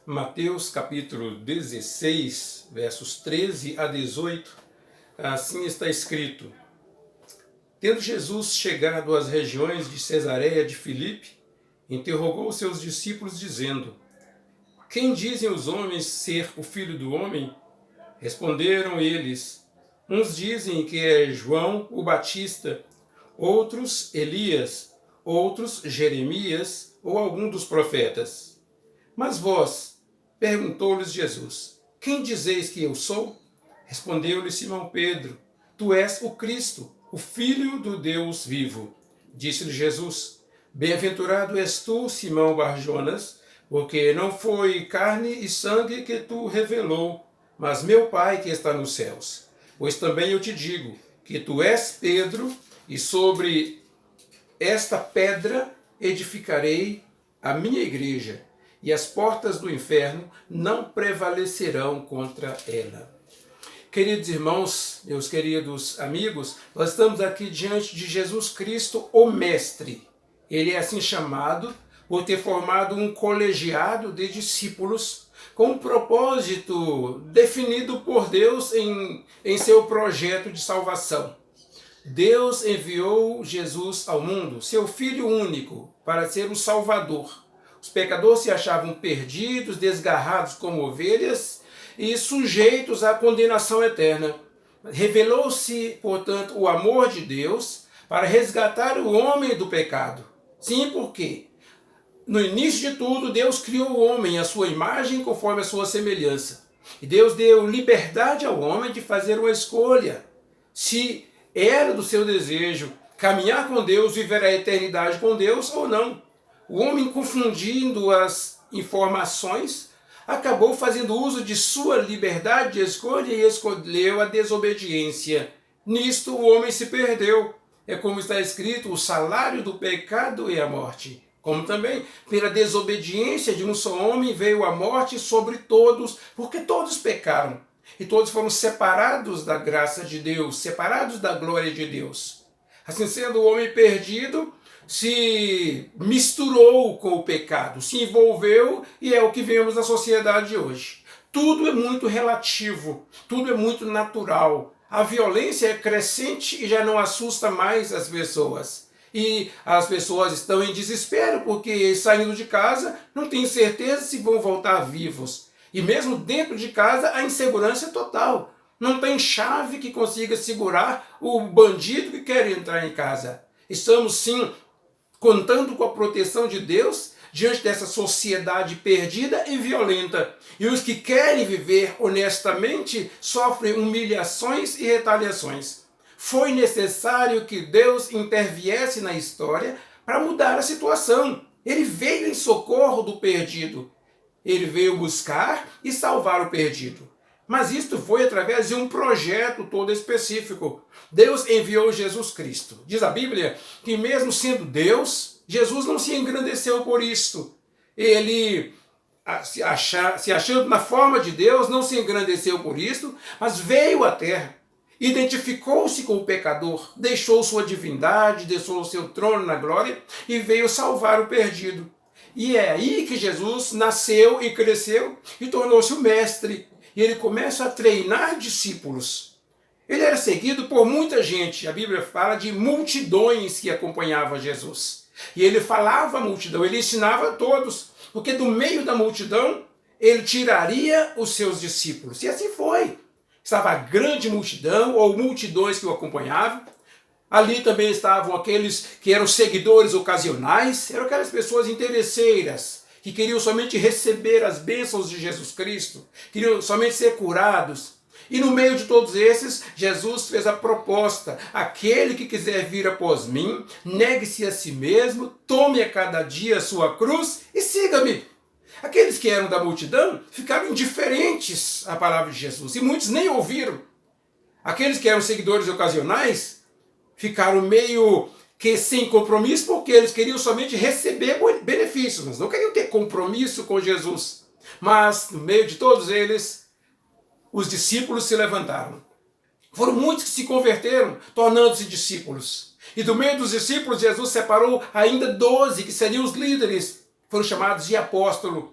Mateus capítulo 16, versos 13 a 18, assim está escrito: Tendo Jesus chegado às regiões de Cesareia de Filipe, interrogou seus discípulos dizendo: Quem dizem os homens ser o Filho do Homem? Responderam eles: Uns dizem que é João o Batista, outros Elias, outros Jeremias ou algum dos profetas. Mas vós, perguntou-lhes Jesus, quem dizeis que eu sou? Respondeu-lhe Simão Pedro, tu és o Cristo, o Filho do Deus vivo. Disse-lhe Jesus, bem-aventurado és tu, Simão Bar-Jonas, porque não foi carne e sangue que tu revelou, mas meu Pai que está nos céus. Pois também eu te digo que tu és Pedro, e sobre esta pedra edificarei a minha igreja, e as portas do inferno não prevalecerão contra ela. Queridos irmãos, meus queridos amigos, nós estamos aqui diante de Jesus Cristo, o Mestre. Ele é assim chamado por ter formado um colegiado de discípulos com um propósito definido por Deus em seu projeto de salvação. Deus enviou Jesus ao mundo, seu Filho único, para ser o Salvador. Os pecadores se achavam perdidos, desgarrados como ovelhas e sujeitos à condenação eterna. Revelou-se, portanto, o amor de Deus para resgatar o homem do pecado. Sim, porque no início de tudo, Deus criou o homem à sua imagem, conforme a sua semelhança. E Deus deu liberdade ao homem de fazer uma escolha. Se era do seu desejo caminhar com Deus, viver a eternidade com Deus ou não. O homem, confundindo as informações, acabou fazendo uso de sua liberdade de escolha e escolheu a desobediência. Nisto o homem se perdeu. É como está escrito, o salário do pecado é a morte. Como também, pela desobediência de um só homem, veio a morte sobre todos, porque todos pecaram. E todos foram separados da graça de Deus, separados da glória de Deus. Assim sendo, o homem perdido se misturou com o pecado, se envolveu, e é o que vemos na sociedade hoje. Tudo é muito relativo, tudo é muito natural. A violência é crescente e já não assusta mais as pessoas. E as pessoas estão em desespero porque, saindo de casa, não têm certeza se vão voltar vivos. E mesmo dentro de casa, a insegurança é total. Não tem chave que consiga segurar o bandido que quer entrar em casa. Estamos, sim, contando com a proteção de Deus diante dessa sociedade perdida e violenta. E os que querem viver honestamente sofrem humilhações e retaliações. Foi necessário que Deus interviesse na história para mudar a situação. Ele veio em socorro do perdido. Ele veio buscar e salvar o perdido. Mas isto foi através de um projeto todo específico. Deus enviou Jesus Cristo. Diz a Bíblia que mesmo sendo Deus, Jesus não se engrandeceu por isto. Ele, se achando na forma de Deus, não se engrandeceu por isto, mas veio à terra. Identificou-se com o pecador, deixou sua divindade, deixou o seu trono na glória e veio salvar o perdido. E é aí que Jesus nasceu e cresceu e tornou-se o mestre. E ele começa a treinar discípulos. Ele era seguido por muita gente. A Bíblia fala de multidões que acompanhavam Jesus. E ele falava à multidão, ele ensinava a todos. Porque do meio da multidão, ele tiraria os seus discípulos. E assim foi. Estava a grande multidão, ou multidões que o acompanhavam. Ali também estavam aqueles que eram seguidores ocasionais, eram aquelas pessoas interesseiras, que queriam somente receber as bênçãos de Jesus Cristo, queriam somente ser curados. E no meio de todos esses, Jesus fez a proposta: aquele que quiser vir após mim, negue-se a si mesmo, tome a cada dia a sua cruz e siga-me. Aqueles que eram da multidão ficaram indiferentes à palavra de Jesus, e muitos nem ouviram. Aqueles que eram seguidores ocasionais ficaram meio que sem compromisso, porque eles queriam somente receber benefícios, mas não queriam ter compromisso com Jesus. Mas, no meio de todos eles, os discípulos se levantaram. Foram muitos que se converteram, tornando-se discípulos. E do meio dos discípulos, Jesus separou ainda 12, que seriam os líderes. Foram chamados de apóstolos.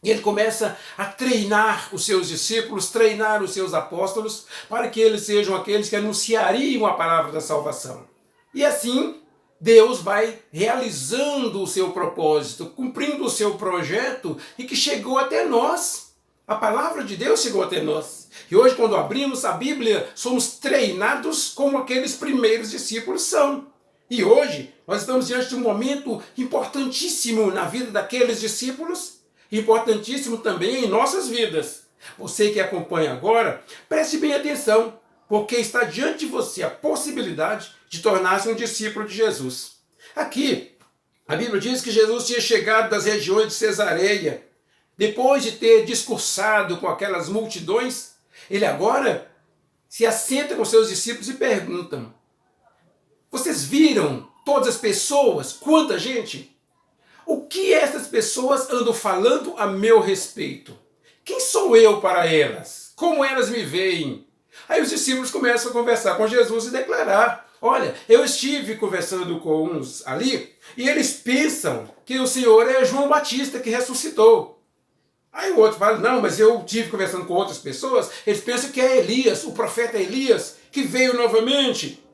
E ele começa a treinar os seus discípulos, treinar os seus apóstolos, para que eles sejam aqueles que anunciariam a palavra da salvação. E assim, Deus vai realizando o seu propósito, cumprindo o seu projeto, e que chegou até nós. A palavra de Deus chegou até nós. E hoje, quando abrimos a Bíblia, somos treinados como aqueles primeiros discípulos são. E hoje, nós estamos diante de um momento importantíssimo na vida daqueles discípulos, importantíssimo também em nossas vidas. Você que acompanha agora, preste bem atenção, porque está diante de você a possibilidade de tornar-se um discípulo de Jesus. Aqui, a Bíblia diz que Jesus tinha chegado das regiões de Cesareia. Depois de ter discursado com aquelas multidões, ele agora se assenta com seus discípulos e perguntam: vocês viram todas as pessoas? Quanta gente? O que essas pessoas andam falando a meu respeito? Quem sou eu para elas? Como elas me veem? Aí os discípulos começam a conversar com Jesus e declarar: olha, eu estive conversando com uns ali e eles pensam que o Senhor é João Batista que ressuscitou. Aí o outro fala: não, mas eu estive conversando com outras pessoas, eles pensam que é Elias, o profeta Elias, que veio novamente.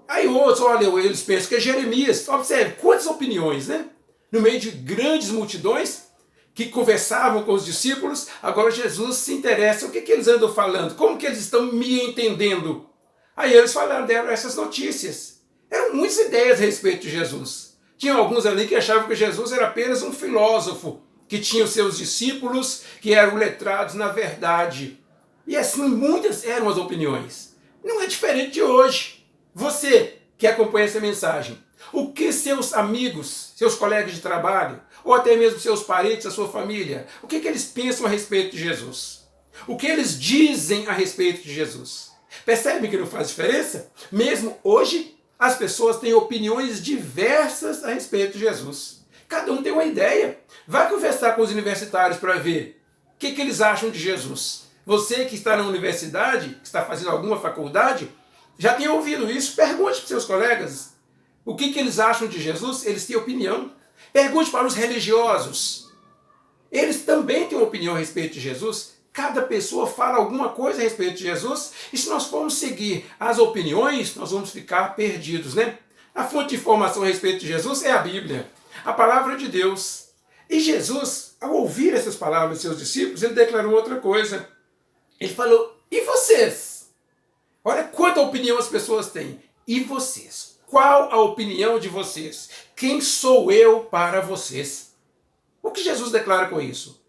Aí outros, olha, eles pensam que é Jeremias. Observe, quantas opiniões, né? No meio de grandes multidões que conversavam com os discípulos, agora Jesus se interessa. O que eles andam falando? Como que eles estão me entendendo? Aí eles falaram, deram essas notícias. Eram muitas ideias a respeito de Jesus. Tinha alguns ali que achavam que Jesus era apenas um filósofo, que tinha os seus discípulos, que eram letrados na verdade. E assim, muitas eram as opiniões. Não é diferente de hoje. Você que acompanha essa mensagem, o que seus amigos, seus colegas de trabalho, ou até mesmo seus parentes, a sua família, o que eles pensam a respeito de Jesus? O que eles dizem a respeito de Jesus? Percebe que não faz diferença? Mesmo hoje, as pessoas têm opiniões diversas a respeito de Jesus. Cada um tem uma ideia. Vai conversar com os universitários para ver o que eles acham de Jesus. Você que está na universidade, que está fazendo alguma faculdade, já tem ouvido isso? Pergunte para os seus colegas o que eles acham de Jesus. Eles têm opinião. Pergunte para os religiosos. Eles também têm uma opinião a respeito de Jesus. Cada pessoa fala alguma coisa a respeito de Jesus. E se nós formos seguir as opiniões, nós vamos ficar perdidos, né? A fonte de informação a respeito de Jesus é a Bíblia, a palavra de Deus. E Jesus, ao ouvir essas palavras de seus discípulos, ele declarou outra coisa. Ele falou: e vocês? Olha quanta opinião as pessoas têm. E vocês? Qual a opinião de vocês? Quem sou eu para vocês? O que Jesus declara com isso?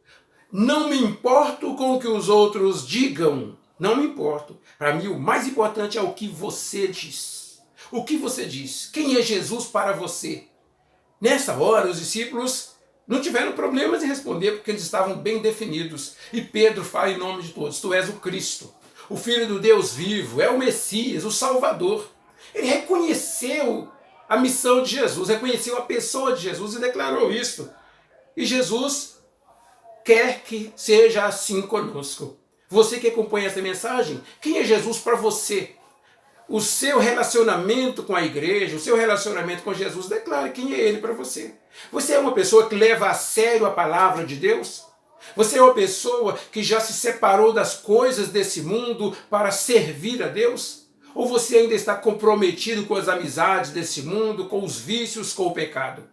Não me importo com o que os outros digam. Não me importo. Para mim, o mais importante é o que você diz. O que você diz? Quem é Jesus para você? Nessa hora, os discípulos não tiveram problemas em responder, porque eles estavam bem definidos. E Pedro fala em nome de todos: tu és o Cristo, o Filho do Deus vivo, é o Messias, o Salvador. Ele reconheceu a missão de Jesus, reconheceu a pessoa de Jesus e declarou isso. E Jesus quer que seja assim conosco. Você que acompanha essa mensagem, quem é Jesus para você? O seu relacionamento com a igreja, o seu relacionamento com Jesus, declare quem é Ele para você. Você é uma pessoa que leva a sério a palavra de Deus? Você é uma pessoa que já se separou das coisas desse mundo para servir a Deus? Ou você ainda está comprometido com as amizades desse mundo, com os vícios, com o pecado?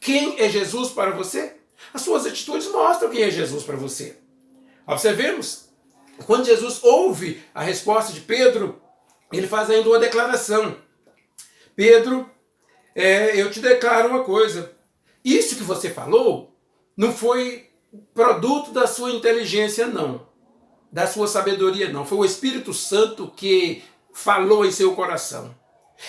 Quem é Jesus para você? As suas atitudes mostram quem é Jesus para você. Observemos, quando Jesus ouve a resposta de Pedro, ele faz ainda uma declaração. Pedro, eu te declaro uma coisa. Isso que você falou não foi produto da sua inteligência, não. Da sua sabedoria, não. Foi o Espírito Santo que falou em seu coração.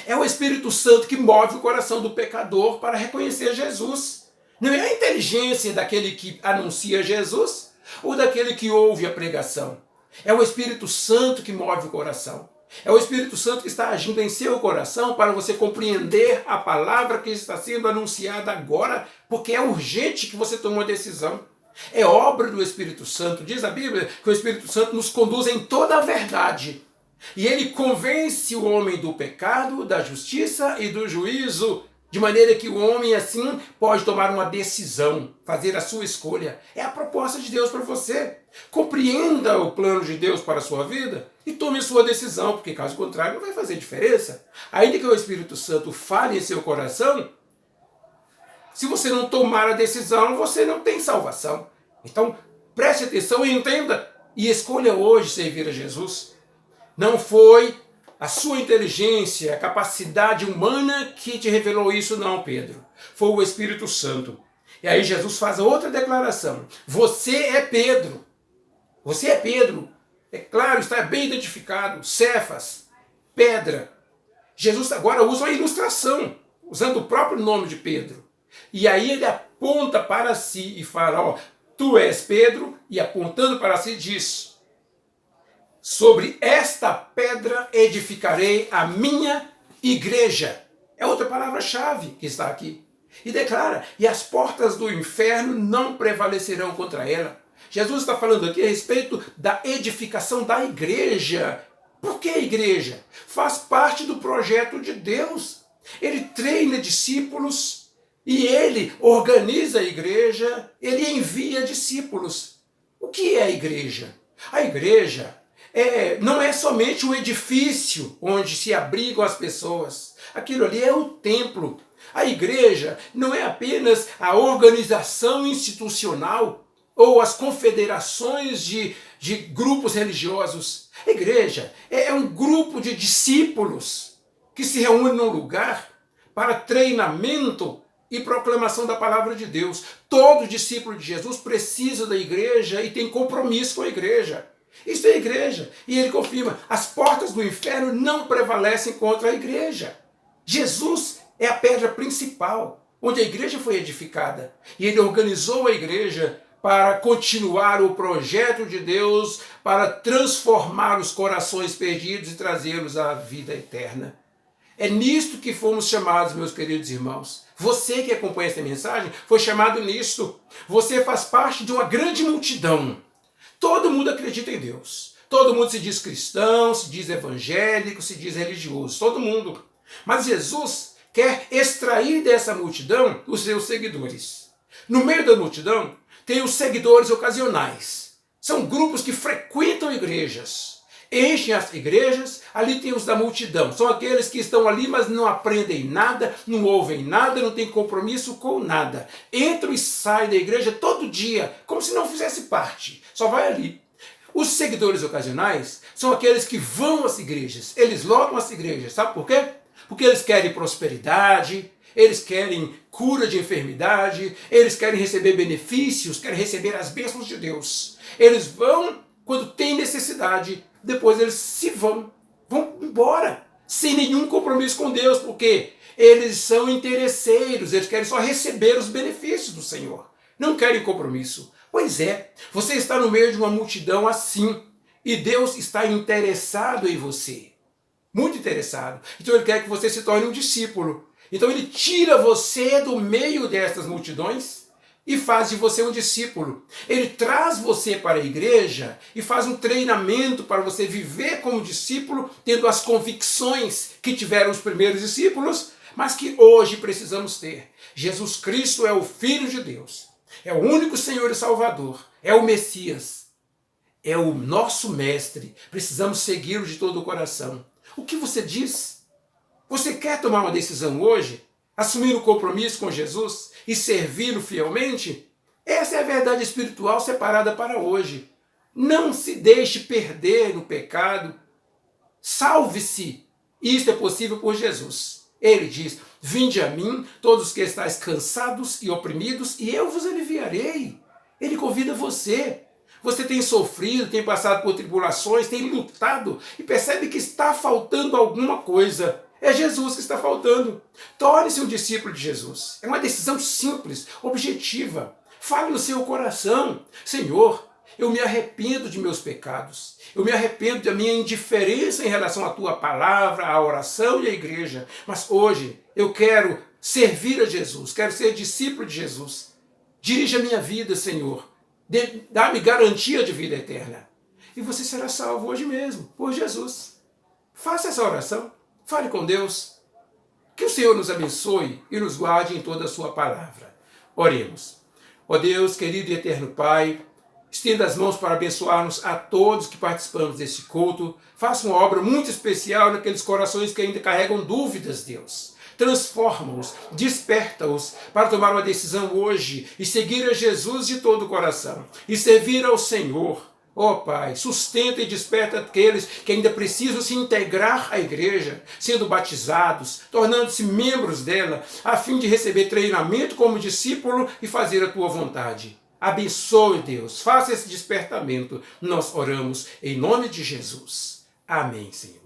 É o Espírito Santo que move o coração do pecador para reconhecer Jesus. Não é a inteligência daquele que anuncia Jesus ou daquele que ouve a pregação. É o Espírito Santo que move o coração. É o Espírito Santo que está agindo em seu coração para você compreender a palavra que está sendo anunciada agora, porque é urgente que você tome uma decisão. É obra do Espírito Santo. Diz a Bíblia que o Espírito Santo nos conduz em toda a verdade. E ele convence o homem do pecado, da justiça e do juízo. De maneira que o homem, assim, pode tomar uma decisão, fazer a sua escolha. É a proposta de Deus para você. Compreenda o plano de Deus para a sua vida e tome a sua decisão, porque caso contrário não vai fazer diferença. Ainda que o Espírito Santo fale em seu coração, se você não tomar a decisão, você não tem salvação. Então, preste atenção e entenda. E escolha hoje servir a Jesus. Não foi a sua inteligência, a capacidade humana que te revelou isso, não, Pedro. Foi o Espírito Santo. E aí Jesus faz outra declaração. Você é Pedro. Você é Pedro. É claro, está bem identificado. Cefas, pedra. Jesus agora usa uma ilustração, usando o próprio nome de Pedro. E aí ele aponta para si e fala, ó, tu és Pedro, e apontando para si diz, sobre esta pedra edificarei a minha igreja. É outra palavra-chave que está aqui. E declara, e as portas do inferno não prevalecerão contra ela. Jesus está falando aqui a respeito da edificação da igreja. Por que a igreja? Faz parte do projeto de Deus. Ele treina discípulos e ele organiza a igreja, ele envia discípulos. O que é a igreja? A igreja não é somente um edifício onde se abrigam as pessoas. Aquilo ali é o templo. A igreja não é apenas a organização institucional ou as confederações de grupos religiosos. A igreja é um grupo de discípulos que se reúnem num lugar para treinamento e proclamação da palavra de Deus. Todo discípulo de Jesus precisa da igreja e tem compromisso com a igreja. Isso é a igreja. E ele confirma, as portas do inferno não prevalecem contra a igreja. Jesus é a pedra principal, onde a igreja foi edificada. E ele organizou a igreja para continuar o projeto de Deus, para transformar os corações perdidos e trazê-los à vida eterna. É nisto que fomos chamados, meus queridos irmãos. Você que acompanha essa mensagem foi chamado nisto. Você faz parte de uma grande multidão. Todo mundo acredita em Deus. Todo mundo se diz cristão, se diz evangélico, se diz religioso. Todo mundo. Mas Jesus quer extrair dessa multidão os seus seguidores. No meio da multidão tem os seguidores ocasionais. São grupos que frequentam igrejas. Enchem as igrejas, ali tem os da multidão. São aqueles que estão ali, mas não aprendem nada, não ouvem nada, não têm compromisso com nada. Entram e saem da igreja todo dia, como se não fizesse parte. Só vai ali. Os seguidores ocasionais são aqueles que vão às igrejas. Eles lotam as igrejas. Sabe por quê? Porque eles querem prosperidade, eles querem cura de enfermidade, eles querem receber benefícios, querem receber as bênçãos de Deus. Eles vão quando tem necessidade, depois eles se vão embora, sem nenhum compromisso com Deus, porque eles são interesseiros, eles querem só receber os benefícios do Senhor, não querem compromisso. Pois é, você está no meio de uma multidão assim, e Deus está interessado em você, muito interessado. Então ele quer que você se torne um discípulo. Então ele tira você do meio destas multidões e faz de você um discípulo. Ele traz você para a igreja e faz um treinamento para você viver como discípulo, tendo as convicções que tiveram os primeiros discípulos, mas que hoje precisamos ter. Jesus Cristo é o Filho de Deus, é o único Senhor e Salvador, é o Messias, é o nosso Mestre. Precisamos segui-lo de todo o coração. O que você diz? Você quer tomar uma decisão hoje? Assumir um compromisso com Jesus e servi-lo fielmente? Essa é a verdade espiritual separada para hoje. Não se deixe perder no pecado. Salve-se. Isto é possível por Jesus. Ele diz, vinde a mim, todos que estáis cansados e oprimidos, e eu vos aliviarei. Ele convida você. Você tem sofrido, tem passado por tribulações, tem lutado e percebe que está faltando alguma coisa. É Jesus que está faltando. Torne-se um discípulo de Jesus. É uma decisão simples, objetiva. Fale no seu coração. Senhor, eu me arrependo de meus pecados. Eu me arrependo da minha indiferença em relação à tua palavra, à oração e à igreja. Mas hoje eu quero servir a Jesus, quero ser discípulo de Jesus. Dirija a minha vida, Senhor. Dá-me garantia de vida eterna. E você será salvo hoje mesmo, por Jesus. Faça essa oração. Fale com Deus. Que o Senhor nos abençoe e nos guarde em toda a sua palavra. Oremos. Ó Deus, querido e eterno Pai, estenda as mãos para abençoar-nos a todos que participamos desse culto. Faça uma obra muito especial naqueles corações que ainda carregam dúvidas, Deus. Transforma-os, desperta-os para tomar uma decisão hoje e seguir a Jesus de todo o coração e servir ao Senhor. Ó Pai, sustenta e desperta aqueles que ainda precisam se integrar à igreja, sendo batizados, tornando-se membros dela, a fim de receber treinamento como discípulo e fazer a tua vontade. Abençoe, Deus, faça esse despertamento. Nós oramos em nome de Jesus. Amém, Senhor.